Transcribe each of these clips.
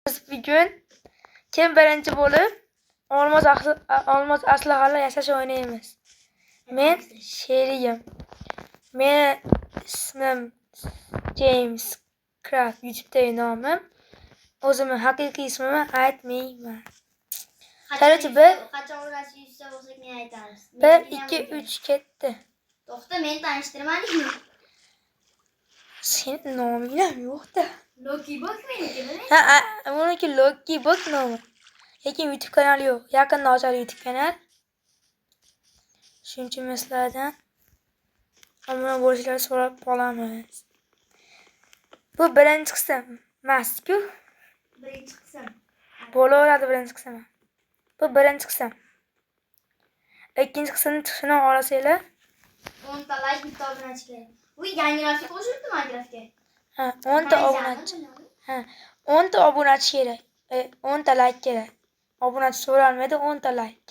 Biz bir gün kim birinchi bo'lib olmos aslahalar yasash o'ynaymiz. Men sherigim. Meni ismim James Craft. YouTube'dagi nomim. O'zimning haqiqiy ismimni aytmayman. Qarachi qachon ular yuzta bo'lsak men aytamiz. 1 2 3 ketdi. To'xta, men tanishtirmadingmi? Sening noming ham yo'q-da. Loki Bok meniki. Ha, buniki Loki Bok nomi. Lekin YouTube kanali yo'q. Yaqinda ochar YouTube kanal. Shuning uchun sizlardan obuna bo'lishlarini so'rab qolamiz. Bu birinchi qism emas-ku. Birinchi qism. Bo'laveradi birinchi qism. Bu birinchi qism. Ikkinchi qismni chiqishini olasizlar. 10 ta like bitta obunachi kerak. Bu yangilarga qo'shilibdi Minecraftga. Ha, 10 ta obunachi. Ha, 10 ta obunachi kerak. 10 ta like kerak. Obunachi so'ralmaydi, 10 ta like.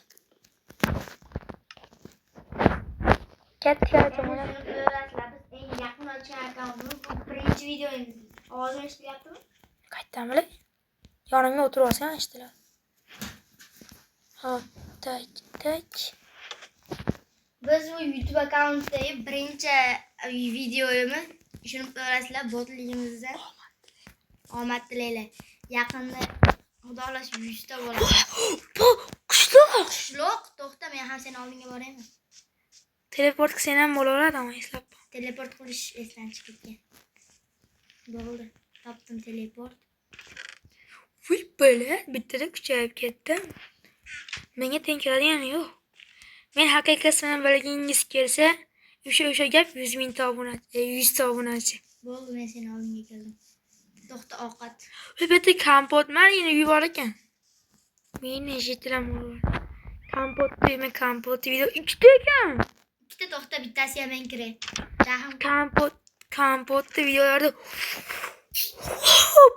Katta Biz eng yaqin ochgan akkauntimiz bu birinchi videomiz. Ovozini eshityaptimi? Qaytdamli? Yonimga o'tirib olsang eshitiladi. Hop, tak. Biz bu YouTube akkauntidagi birinchi videomiz. Tushunib ko'rasizlar, botligimizda. Omad tilaylar. Yaqinda xudo xohlasa 100 ta bo'ladi. Bu qushloq. Qushloq, to'xta, men ham seni oldinga boraymi? Teleport qilsang ham bo'laveradi, ama eslab. Teleport qilish esdan chiqib ketgan. Bo'ldi. Topdim teleport. Voy bola, bittada kuchayib ketdim. Menga teng keladigan yo'q. Men haqiqiy ismini bilgingiz kelsa, o'sha gap 100 ming ta obunachi, 100 ta obunachi. Bo'ldi, men seni oldinga keldim. To'xta, ovqat. Bu yerda kompot meni yubor ekan. Meni jetiram. Kompot video 2 ta ekan. Ikkita to'xta, bittasi ham men kiray. Rahim Kompot videolarda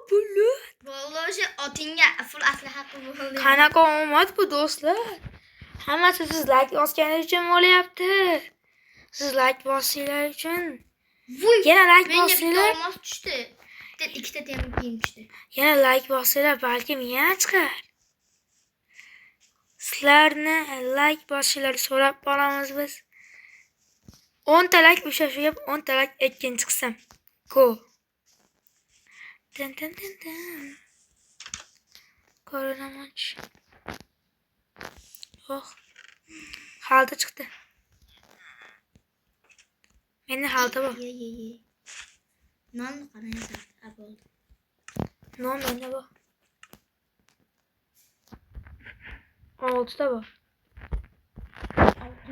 bulut. bo'ldi, o'sha otingga full aslaha bo'ldi. Qanaqa omad bu do'stlar? Hammasi siz like bosganingiz uchun bo'lyapti. Siz like bossanglar uchun. Yana like bossanglar. Menga olmos tushdi. Ikkita temir kiyim tushdi. Yana like bossanglar, balkim yana chiqar. Sizlarni like bossanglar so'rab qolamiz biz. 10 ta like o'sha gap 10 ta like ikkinchi qism. Go. Tan. Ko'rinamoch. Oh. Xalta chiqdi. Meni xalta bor. Ye. Non qanday bo'ldi? Non menda bor. 6 ta bor.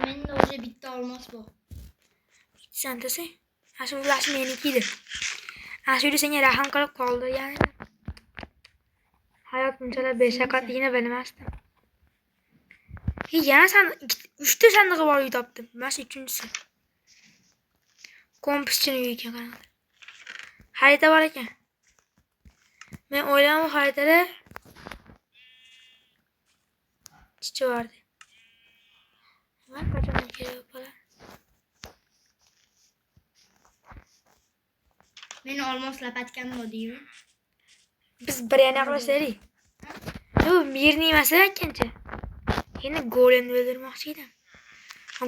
Menda o'sha bitta olmos bor. Sentasi? Ashu ulash menikiydi. Ashu senga rahim qilib qoldi, ya'ni. Hayot bunchalar beshafqatligini bilmasdim. Yana san 3 ta sandig'i bor uy topdim. Mana shu 3-inchisi. Kompischini uyi ekan qarang. Xarita bor ekan. Men o'ylayman bu xaritada chichi bordi. Nima qachon kerak bo'ladi? Meni olmos lapatgan deymi? Biz bir yana qilishaylik. Bu mirni emas ekancha. Endi golemni o'ldirmoqchi edim.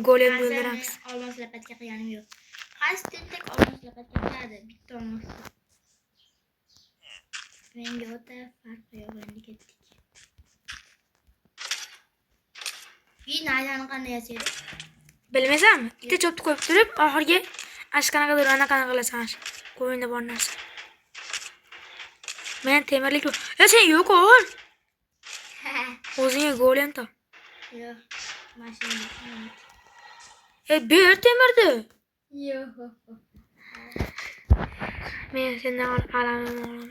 Golemni o'ldiramiz. Olmos lapatga qilganim yo'q. Qaysi tentak olmos lapatga qiladi? Bitta olmos. Menga o'ta farq yo'q, endi ketdik. Naydani qanday yasaydi? Bilmaysanmi? Bitta chopni qo'yib turib, oxirgi ashqanaqadir anaqa qilasan. Qo'yinda bor narsa. Men temirlik yo'q. Sen yo'q ol. O'zingga golem top. Yo'q. Mashina. Ber temirni. Yo'q. Men sendan olaman.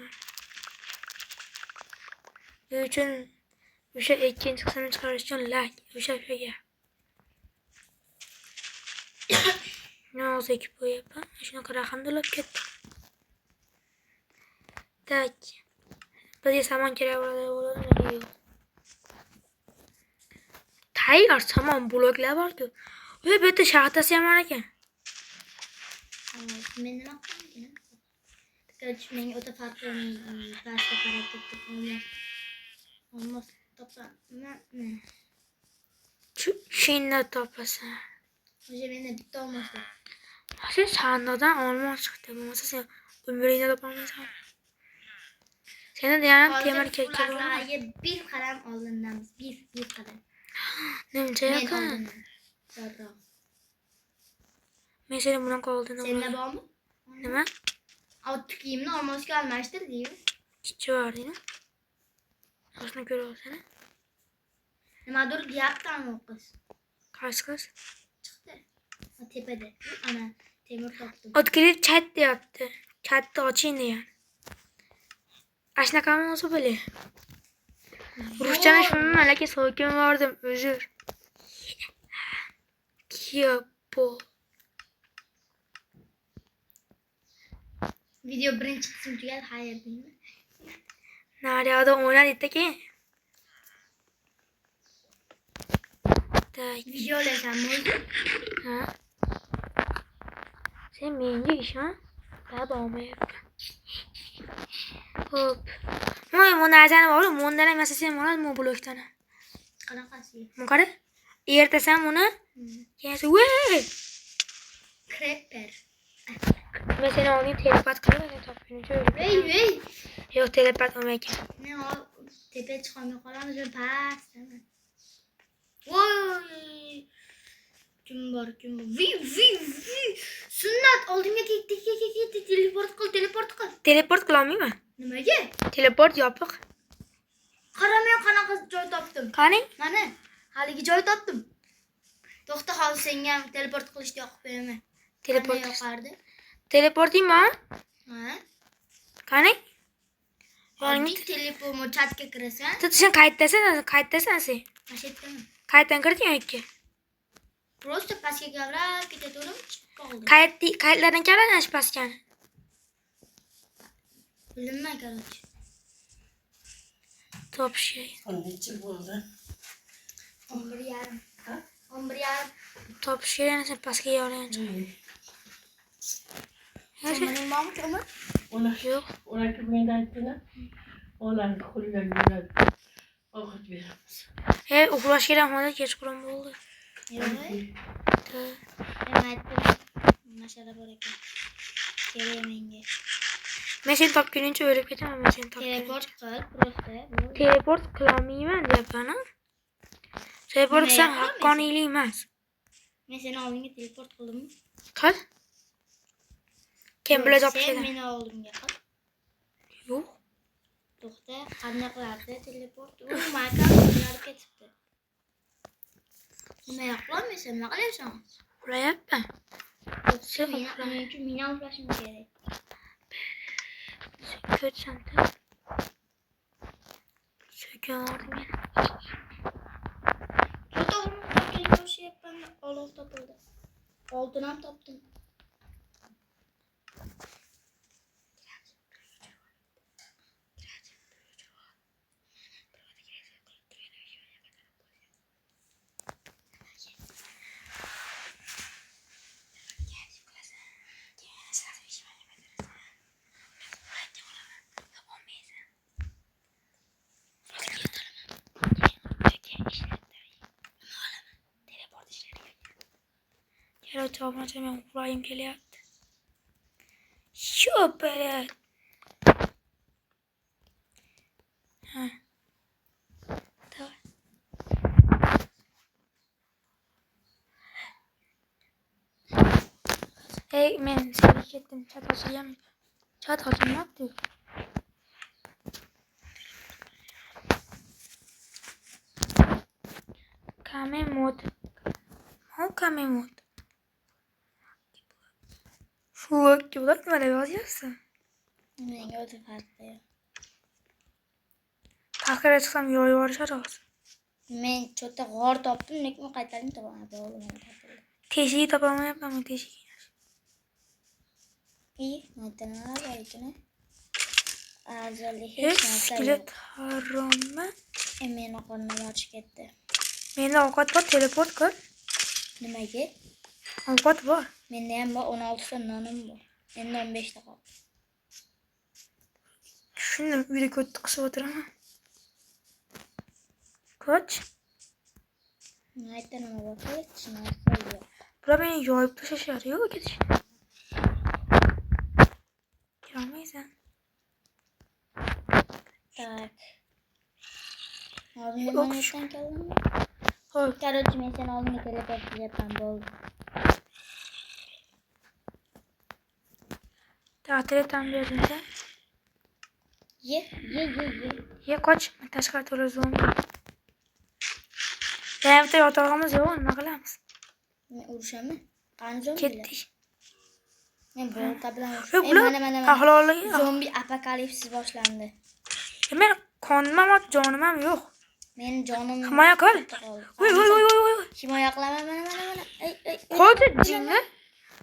Shuning uchun o'sha ikkinchi qismni chiqarish uchun like o'sha gap. Nozik qo'yapman. Shunaqa rahmdilab ketdi. Tak. Bizga samon kerak bo'ladi. Tayyor samon bloklar bor-ku. Bu yerda shaxtasi ham bor ekan. Men nima qilaman? Menga o'ta farqli pastga qarab ketdi. Olmaz. Olmaz. Topla. Ne? Şimdi toplasın. Hocam benim bitti olmazdı. Sen sandıktan olmaz çıktı. Bu masa sen ömrüne toplamaysan. Senin de yani temel keke var mı? Bularlarga bir kalem oldinamiz. Bir kalem. Nimcha Men yakın. oldinam. Zorroq. Men seni bunaqa oldin. Senda bormi? Nima? Avtı kiyimni olmosga almashtir deymi? Kichi var deydi. Aslında ko'ra olsana. Nimadir deyaptimi u qiz? Qaysi qiz? Chiqdi. O tepada. Ana temir topdim. Открыть chat deyapti. Chatni oching degan. Ashnaqami o'zi bo'li. Ruschani tushunmayman, lekin so'kin bordim. Uzr. Kiyapo. Video birinchi qism tugadi. Hayır deymi? Naryoqda o'ynadi ekan. Tak. Videolasam bo'ldi. Ha. Sen menga ishon. Baba olmayapti. Hop. Voy, bu narsani bor, bundan ham yasasam bo'ladi, bu blokdan. Qanaqasi? Bunu qara. Ertasam buni. Keyin voy. Creeper. Men seni oldin telepat qilaman, topguncha o'lib. Ey. Yo'q, telepat olmaykan. Ne o? Tepe çıkamıyor falan da pas. Voy. Kim var? Vi. Sünnet oldum ya teleport kıl. Teleport qila olmayman. Nimaga? Teleport yopiq. Qaramay qanaqa joy topdim. Qani? Mana haligi joy topdim. To'xta hozir senga ham teleport qilishni yoqib qo'yaman. Teleport. yoqardi? Teleportimi? Ha? Qani? Oddiy telefonga chatga kirasan. Sen qayerdasan sen? Mashetdami? Qayerdan kirding yoki? Просто pastga gavrab ketaverdim, chiqib qoldim. Qayerlardan keladi pastgan? Bilinmay короче. Top şey. Anneciğim burada. 11:30. Ha? 11:30. Top şey sen pastga yo'layapsan. Senin mamut ama? Yo'q. Ona kimden ettiler? Onlar kullanıyorlar. Okut veririz. He, uxlash kerak mana kechqurun bo'ldi. Yo'q. Ta. Men aytdim. Masala bor ekan. Kerak menga. Men seni topguncha o'lib ketaman, men seni Teleport topguncha. qil, просто. Teleport qilolmayman deyapman. Teleport qilsam haqqoniylik emas. Men seni oldinga teleport qildimmi? Qil. Kim biladi Sen topishadi? meni oldimga qil. Yo'q. To'xta, qanday qilardi teleport? U makar ketibdi. Nima yoqolmaysan, nima qilyapsan? Uxlayapman. Sen men uchun meni uxlashim kerak. Ko'rsam-da. So'kyordim men. To'xta, ko'rshyapman, olov topildi. Oltin ham topdim. Yara topmacha men uxlayim kelyapti. Shu böyle. Ha. Tamam. Hey, men seni ketdim. Chat ochilgan. Chat ochilmabdi. Kame mod. How kame mod? Flok gibi bak bana yazıyorsun. Menga o'zi farqi. Taqira chiqsam yo'yvorishar hozir. Men cho'ta g'or topdim, lekin qaytaring topaman. Teshigi topolmayapman, men teshigi. İyi, nima ekan? Azali Hech hech narsa skelet yo'q. harommi? Meni qornim och ketdi. Menda ovqat bor, teleport qil. Nimaga? Ovqat bor. Menda ham bor 16 ta nonim bor. Endi 15 ta qoldi. Tushundim. Uyda ko'tni qisib o'tiraman. Ko'ch. Aytdim nima bo'lsa, tushunarsiz. Bular meni yoyib tashlashar. Yo'q, ketish. Kirolmaysan. Tak. Oldinga Yo'q, monetdan keldimmi? Ho'p. Короче, men seni oldinga teleport qilyapman, bo'ldi. Ta'tildan berdimda. Ye. Ye qoch. Tashqari to'la zombi. Bitta yotog'imiz yo'q, nima qilamiz? Men urushaman. Qani zombi? Ketdik. Men bolta bilan Yo'q, urushaman. bular Mana. ahlolik. Zombi apokalipsis boshlandi. Men qonim ham, jonim ham yo'q. Men jonim Himoya qil. Voy. Himoya qilaman, mana. Ey. Qo'ydi jinni.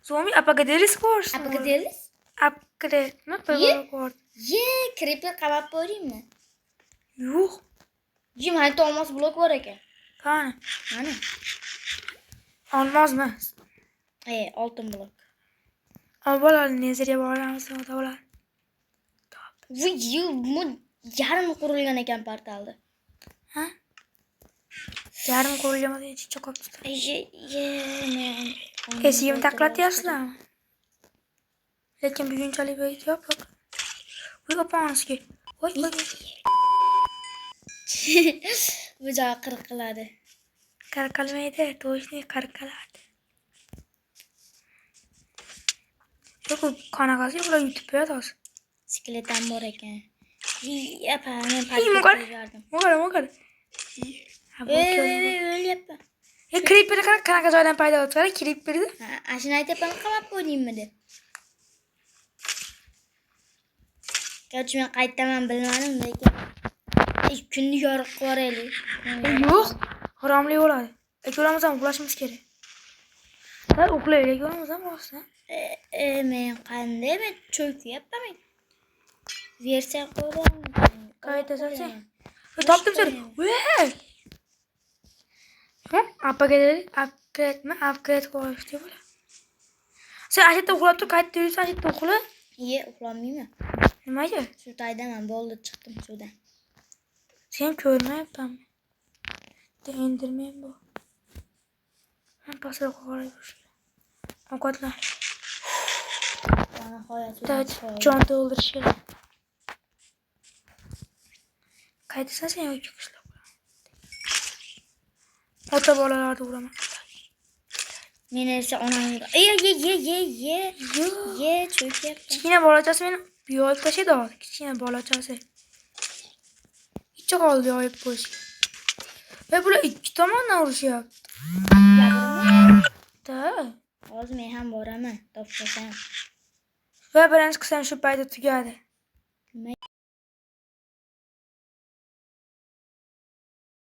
Zombi apagaderis ko'rsin. Apokalips? Upgrade'mi? Ye. Qo'yib. Ye, creeper qamab qo'yaymi? Yo'q. Jim, hayta olmos blok bor ekan. Qani? Mana. Olmozmi? Oltin blok. Avvalo nezerga boramiz, xudolar. Bu yarim qurilgan ekan portalda. Ha? Yarim qo'yilgan ichiga qolib turdi. Men. Esigimni taklatyapsizlarmi? Lekin bugunchalik yo'q. Voy, opamizga. Voy. Bu joy qirqiladi. Qarqalmaydi, to'shni qarqaladi. Yo'q, qanaqasi ular yutib qo'yadi hozir. Skeleton bor ekan. Yapa, men Mo'g'al. parketga Mo'g'al. o'lyapman. Creeper qanaqa joydan paydo bo'ldi? Creeperni. Ashuni aytyapman, qamab qo'ydingmi deb. Garchi men qaytaman bilmadim, lekin kunni yoriq qo'raylik. Yo'q, haromli bo'ladi. Ekolamiz ham uxlashimiz kerak. Ha, uxlaylik, ekolamiz ham bo'lsin. Men qanday men cho'kyapman men. Versiya qo'ydim. Qayta solsang. Topdim seni. Voy! Ha, upgrade qo'yish deb bo'lar. Sen ashitda uxlab tur, qayta yursan, ashitda uxla. Uxlamayman. Nimaga? Suvdaydaman, bo'ldi, chiqdim suvdan. Sen ko'rmayapsanmi? Endirmen bu. Men pastroq qarab yurishga. Ovqatlan. Jon to'ldirish kerak. Qaytasan sen yo'q qishlab. Ota bolalarni uraman. Men esa onamga ye cho'kyapti. Kichkina bolachasi meni yoyib tashlaydi hozir. Kichkina bolachasi. Ichi qoldi yoyib qo'yish. Va bular ikki tomondan urushyapti. Da. Hozir men ham boraman, topsam. Va birinchi qism shu paytda tugadi.